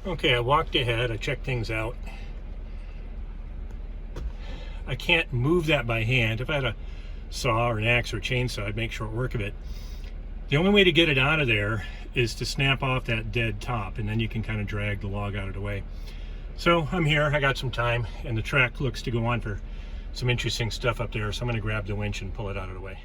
Okay, I walked ahead, I checked things out. I can't move that by hand. If I had a saw or an axe or a chainsaw, I'd make short work of it. The only way to get it out of there is to snap off that dead top, and then you can kind of drag the log out of the way. So I'm here, I got some time, and the track looks to go on for some interesting stuff up there, so I'm going to grab the winch and pull it out of the way.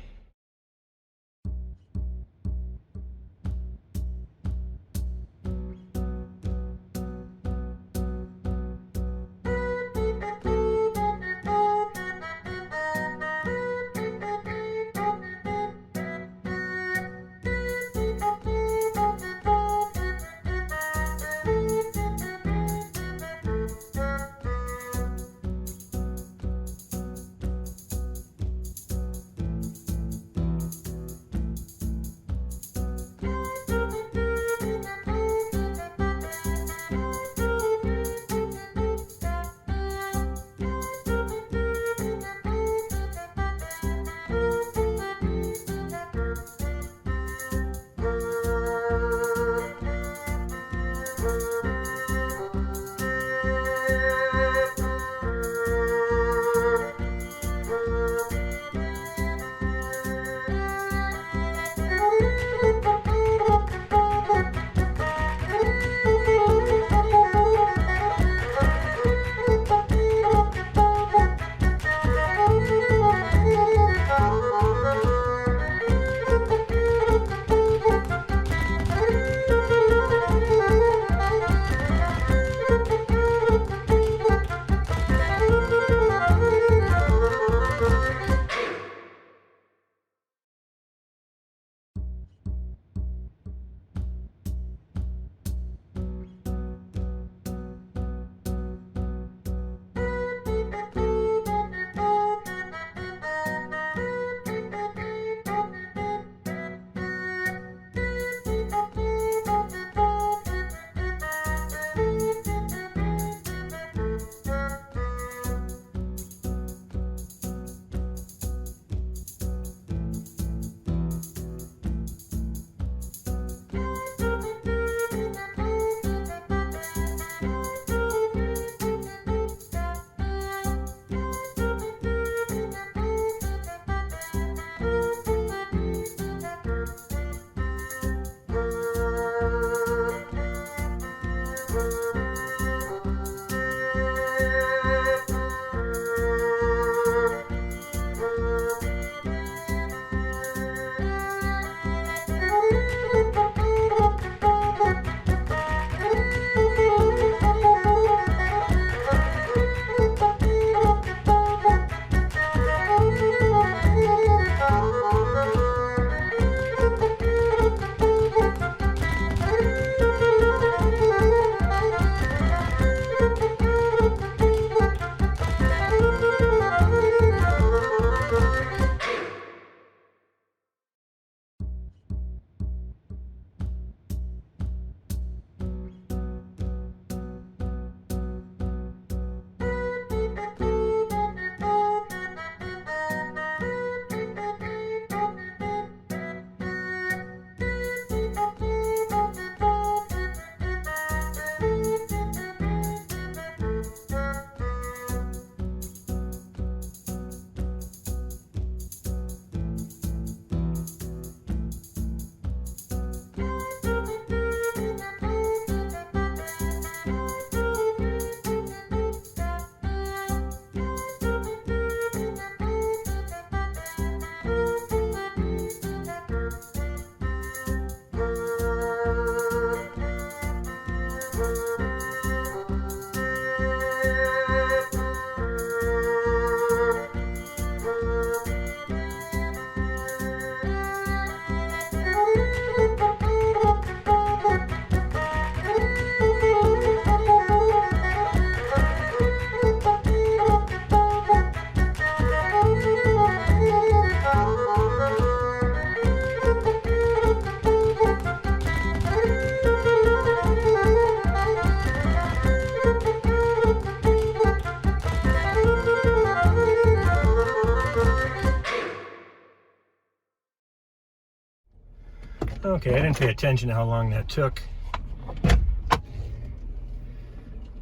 Okay, I didn't pay attention to how long that took.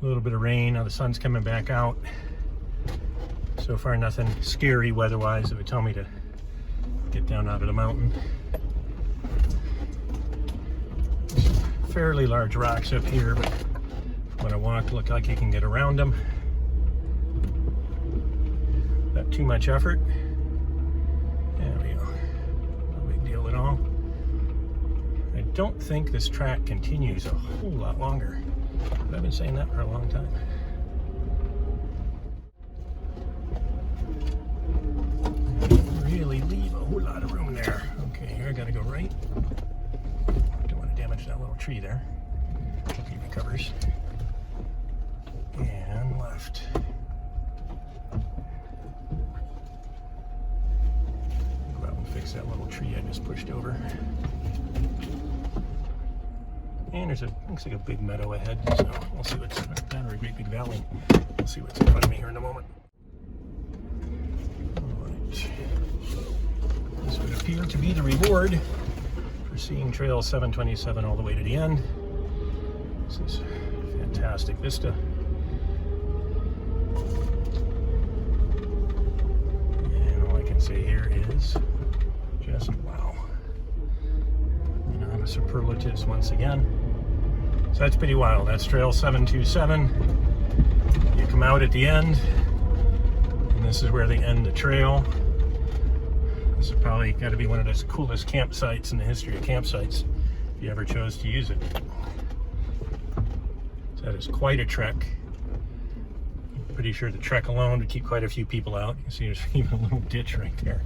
A little bit of rain. Now the sun's coming back out. So far, nothing scary weather-wise that would tell me to get down out of the mountain. Fairly large rocks up here, but when I walk, look like you can get around them. Not too much effort. There we go. No big deal at all. I don't think this track continues a whole lot longer. But I've been saying that for a long time. Really leave a whole lot of room there. Okay, here I gotta go right. Don't want to damage that little tree there. Hope he recovers. And left. Go out and fix that little tree I just pushed over. And there's looks like a big meadow ahead, so we'll see what's that, or a great big valley. We'll see what's in front of me here in a moment. Alright. This would appear to be the reward for seeing Trail 727 all the way to the end. This is a fantastic vista. And all I can say here is just wow. Out of superlatives once again. So that's pretty wild. That's Trail 727. You come out at the end, and this is where they end the trail. This is probably got to be one of the coolest campsites in the history of campsites, if you ever chose to use it. So that is quite a trek. I'm pretty sure the trek alone would keep quite a few people out. You can see there's even a little ditch right there.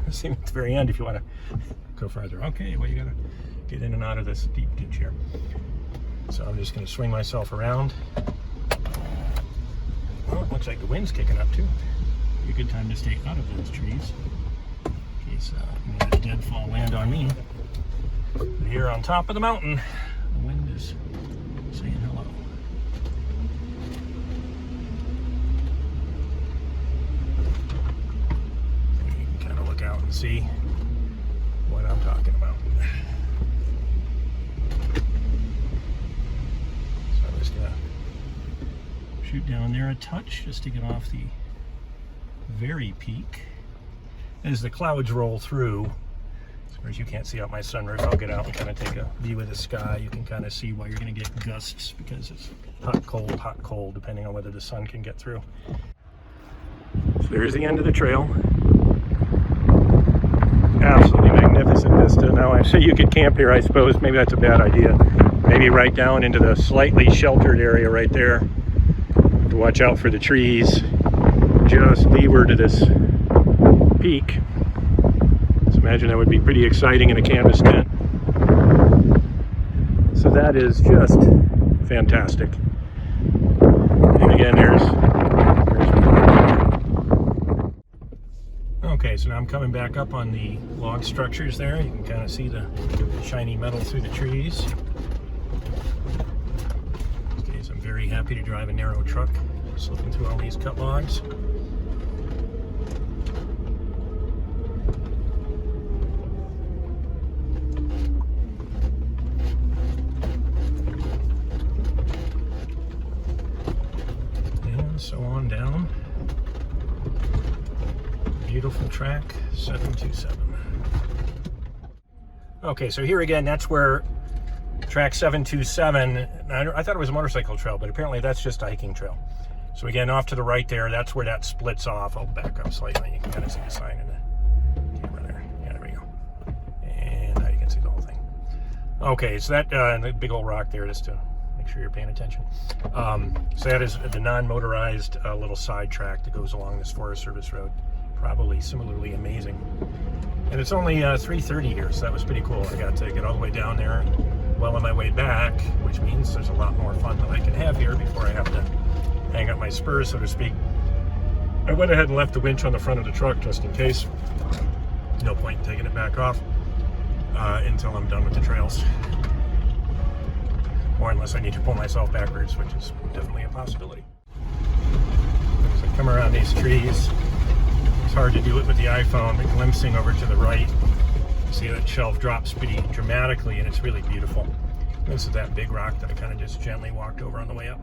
See at the very end if you want to go farther. Okay, well, you got to get in and out of this deep ditch here. So I'm just going to swing myself around. Well, it looks like the wind's kicking up too. Be a good time to stay out of those trees in case a deadfall land on me. But here on top of the mountain, the wind is saying hello. So you can kind of look out and see what I'm talking about. Shoot down there a touch just to get off the very peak. As the clouds roll through, as far as you can't see out my sunroof, I'll get out and kind of take a view of the sky. You can kind of see why you're going to get gusts because it's hot, cold, depending on whether the sun can get through. So there's the end of the trail. Absolutely magnificent vista. Now I say you could camp here, I suppose. Maybe that's a bad idea. Maybe right down into the slightly sheltered area right there. To watch out for the trees just leeward of this peak. So imagine that would be pretty exciting in a canvas tent. So that is just fantastic. And again, there's okay, so now I'm coming back up on the log structures there. You can kind of see the shiny metal through the trees. I'm very happy to drive a narrow truck, just looking through all these cut logs. And so on down. Beautiful track, 727. Okay, so here again, that's where track 727, I thought it was a motorcycle trail, but apparently that's just a hiking trail. So again, off to the right there, that's where that splits off. I'll back up slightly. You can kind of see the sign in the camera there. Yeah, there we go. And now you can see the whole thing. Okay, so that the big old rock there, just to make sure you're paying attention. So that is the non-motorized little side track that goes along this Forest Service road. Probably similarly amazing. And it's only 3:30 here, so that was pretty cool. I got to get all the way down there well on my way back, which means there's a lot more fun that I can have here before I have to hang up my spurs, so to speak. I went ahead and left the winch on the front of the truck just in case. No point in taking it back off until I'm done with the trails. Or unless I need to pull myself backwards, which is definitely a possibility. As I come around these trees, it's hard to do it with the iPhone, but glimpsing over to the right, you see that shelf drops pretty dramatically, and it's really beautiful. This is that big rock that I kind of just gently walked over on the way up.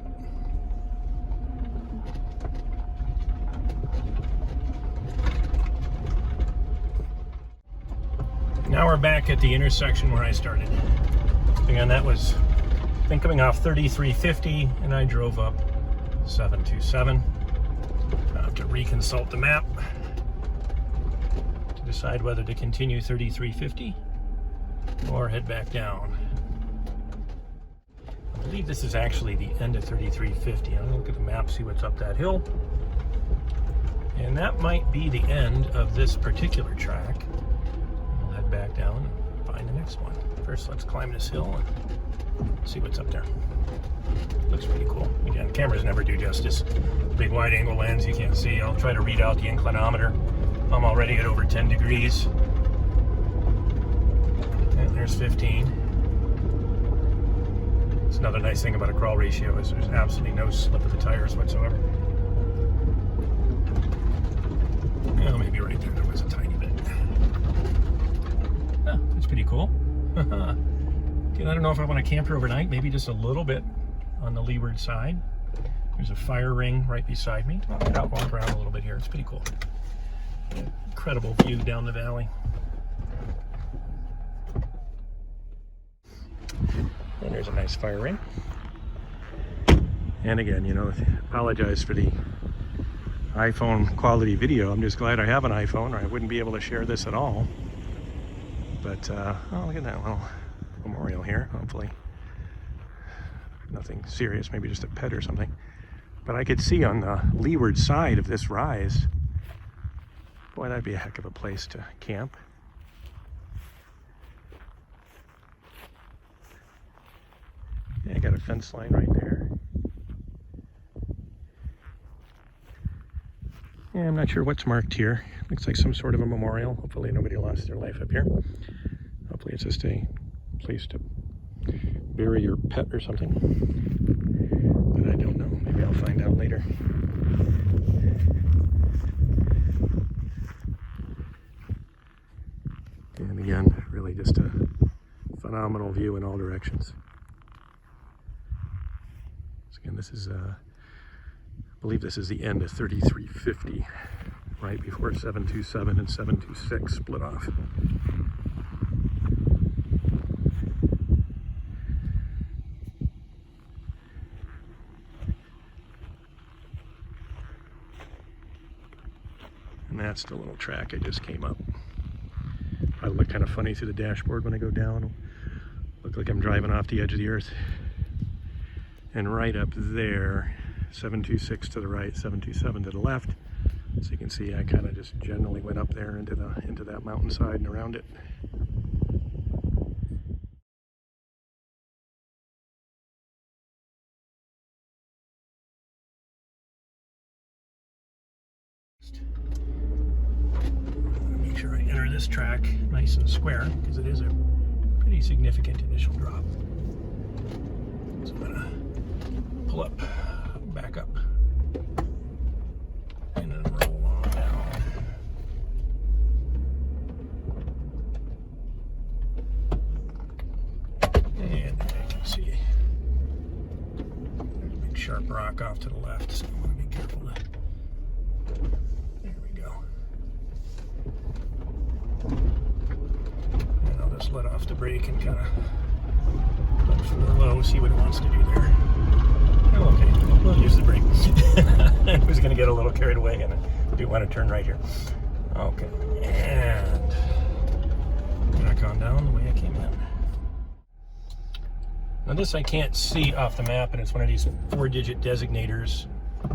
Now we're back at the intersection where I started. Again, that was, I think, coming off 3350, and I drove up 727. I have to reconsult the map to decide whether to continue 3350 or head back down. I believe this is actually the end of 3350. I'm gonna look at the map, see what's up that hill. And that might be the end of this particular track. We'll head back down and find the next one. First, let's climb this hill and see what's up there. Looks pretty cool. Again, cameras never do justice. Big wide angle lens, you can't see. I'll try to read out the inclinometer. I'm already at over 10 degrees. And there's 15. It's another nice thing about a crawl ratio is there's absolutely no slip of the tires whatsoever. Well, maybe right there was a tiny bit. Oh, that's pretty cool. Again, I don't know if I want to camp here overnight. Maybe just a little bit on the leeward side. There's a fire ring right beside me. I'll get out, walk around a little bit here. It's pretty cool. Incredible view down the valley. And there's a nice fire ring. And again, you know, apologize for the iPhone quality video. I'm just glad I have an iPhone, or I wouldn't be able to share this at all. But oh, look at that little memorial here. Hopefully nothing serious, maybe just a pet or something. But I could see on the leeward side of this rise, boy, that'd be a heck of a place to camp. Yeah, I got a fence line right there. Yeah, I'm not sure what's marked here. Looks like some sort of a memorial. Hopefully nobody lost their life up here. Hopefully it's just a place to bury your pet or something. But I don't know. Maybe I'll find out later. And again, really just a phenomenal view in all directions. So again, this is I believe this is the end of 3350, right before 727 and 726 split off. And that's the little track I just came up. I look kind of funny through the dashboard when I go down. Look like I'm driving off the edge of the earth. And right up there, 726 to the right, 727 to the left. So you can see I kind of just generally went up there into that mountainside and around it. Make sure I enter this track nice and square, because it is a pretty significant initial drop. So I'm gonna pull up, back up, and then roll on down. And I can see there's a big sharp rock off to the left, so I want to be careful. There we go. And I'll just let off the brake and kind of let it floor low, see what it wants to do there. Oh, okay, we'll use the brake. I was going to get a little carried away, and I do want to turn right here. Okay, and back on down the way I came in. Now this I can't see off the map, and it's one of these 4-digit designators.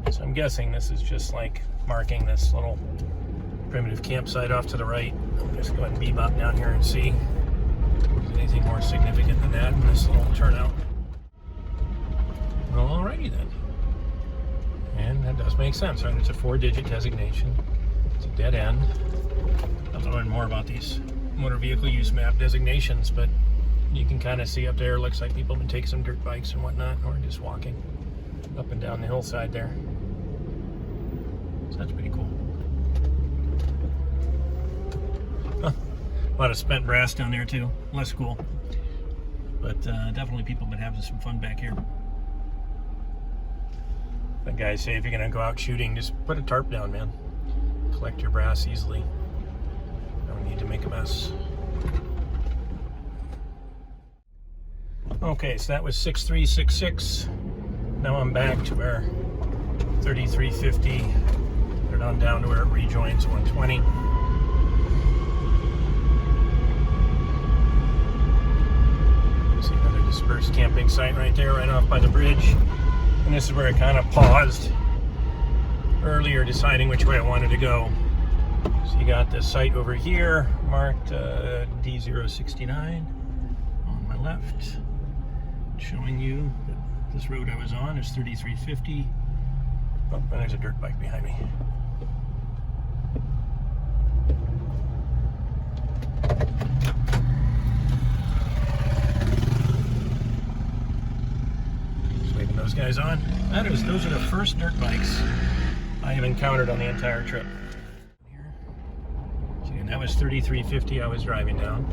So I'm guessing this is just like marking this little primitive campsite off to the right. I'll just go ahead and bebop down here and see if there's anything more significant than that in this little turnout. Well, alrighty then. And that does make sense, right? It's a 4-digit designation. It's a dead end. I'll learn more about these motor vehicle use map designations, but you can kind of see up there, looks like people have been taking some dirt bikes and whatnot, or just walking up and down the hillside there. So that's pretty cool. Huh. A lot of spent brass down there too. Less cool. But definitely people have been having some fun back here. But guys say if you're gonna go out shooting, just put a tarp down, man. Collect your brass easily. Don't need to make a mess. Okay, so that was 6366. Now I'm back to our 3350. Put it on down to where it rejoins 120. See another dispersed camping site right there, right off by the bridge. And this is where I kind of paused earlier, deciding which way I wanted to go. So you got the site over here, marked D069 on my left, showing you that this road I was on is 3350. Oh, and there's a dirt bike behind me. Just waving those guys on. Those are the first dirt bikes I have encountered on the entire trip. So again, that was 3350 I was driving down.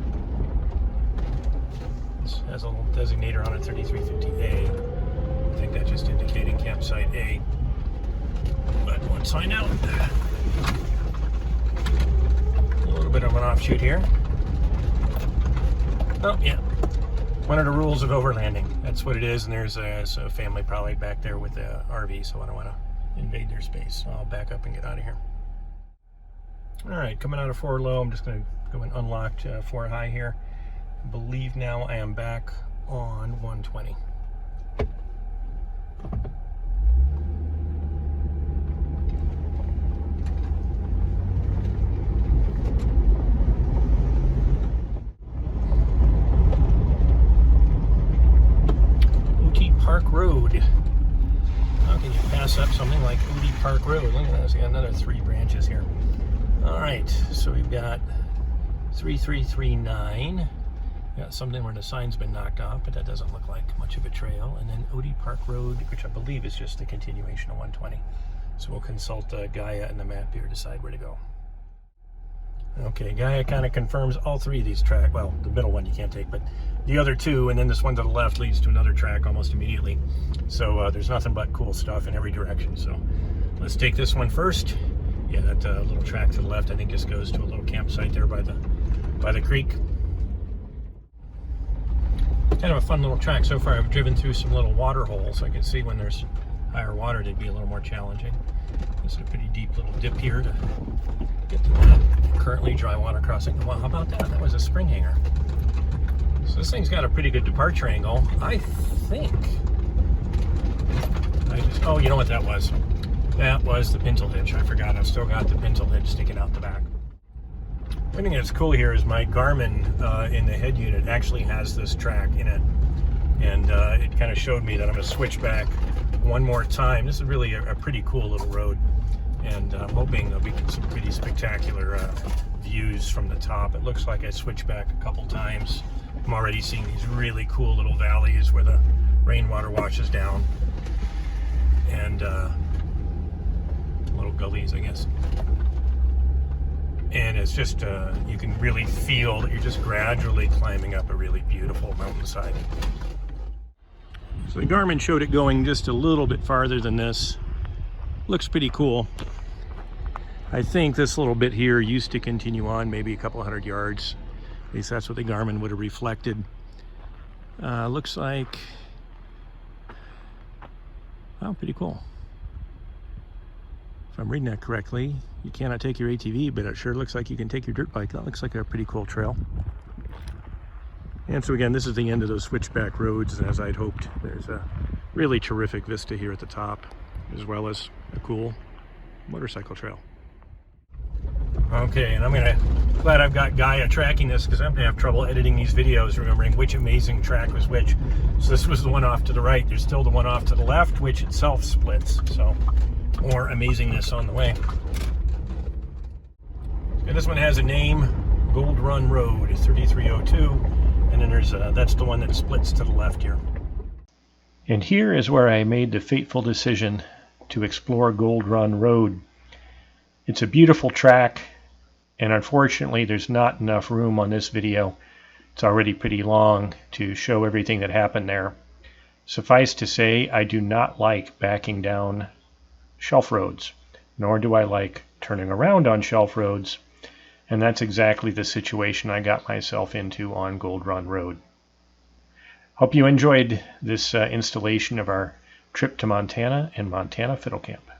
This has a little designator on it, 3350A. I think that's just indicating campsite A. But let's find out. A little bit of an offshoot here. Oh, yeah. One of the rules of overlanding. That's what it is, and there's a family probably back there with the RV, so I don't want to invade their space. So I'll back up and get out of here. Alright, coming out of 4 low, I'm just going to go and unlock 4 high here. I believe now I am back on 120. Park Road. How can you pass up something like Udi Park Road? Look at that, we got another 3 branches here. Alright, so we've got 3339. Got something where the sign's been knocked off, but that doesn't look like much of a trail. And then Udi Park Road, which I believe is just the continuation of 120. So we'll consult Gaia and the map here to decide where to go. Okay, Gaia kind of confirms all 3 of these tracks. Well, the middle one you can't take, but the other 2, and then this one to the left leads to another track almost immediately. So there's nothing but cool stuff in every direction. So let's take this one first. Yeah, that little track to the left I think just goes to a little campsite there by the creek. Kind of a fun little track. So far I've driven through some little water holes. I can see when there's higher water it'd be a little more challenging. This is a pretty deep little dip here to get to that currently dry water crossing. Well, how about that? That was a spring hanger. So this thing's got a pretty good departure angle, I think. Oh, you know what that was? That was the pintle hitch. I forgot. I've still got the pintle hitch sticking out the back. One thing that's cool here is my Garmin in the head unit actually has this track in it. And it kind of showed me that I'm going to switch back one more time. This is really a pretty cool little road. And I'm hoping there'll be some pretty spectacular views from the top. It looks like I switched back a couple times. I'm already seeing these really cool little valleys where the rainwater washes down. And little gullies, I guess. And it's just, you can really feel that you're just gradually climbing up a really beautiful mountainside. So the Garmin showed it going just a little bit farther than this. Looks pretty cool. I think this little bit here used to continue on maybe a couple 100 yards. At least that's what the Garmin would have reflected. Looks like, wow, pretty cool. If I'm reading that correctly, you cannot take your ATV, but it sure looks like you can take your dirt bike. That looks like a pretty cool trail. And so again, this is the end of those switchback roads, and as I'd hoped, there's a really terrific vista here at the top, as well as a cool motorcycle trail. Okay, and glad I've got Gaia tracking this, because I'm gonna have trouble editing these videos, remembering which amazing track was which. So this was the one off to the right. There's still the one off to the left, which itself splits. So more amazingness on the way. And this one has a name, Gold Run Road, 3302, and then there's that's the one that splits to the left here. And here is where I made the fateful decision to explore Gold Run Road. It's a beautiful track, and unfortunately there's not enough room on this video. It's already pretty long to show everything that happened there. Suffice to say, I do not like backing down shelf roads, nor do I like turning around on shelf roads, and that's exactly the situation I got myself into on Gold Run Road. Hope you enjoyed this installation of our trip to Montana and Montana Fiddle Camp.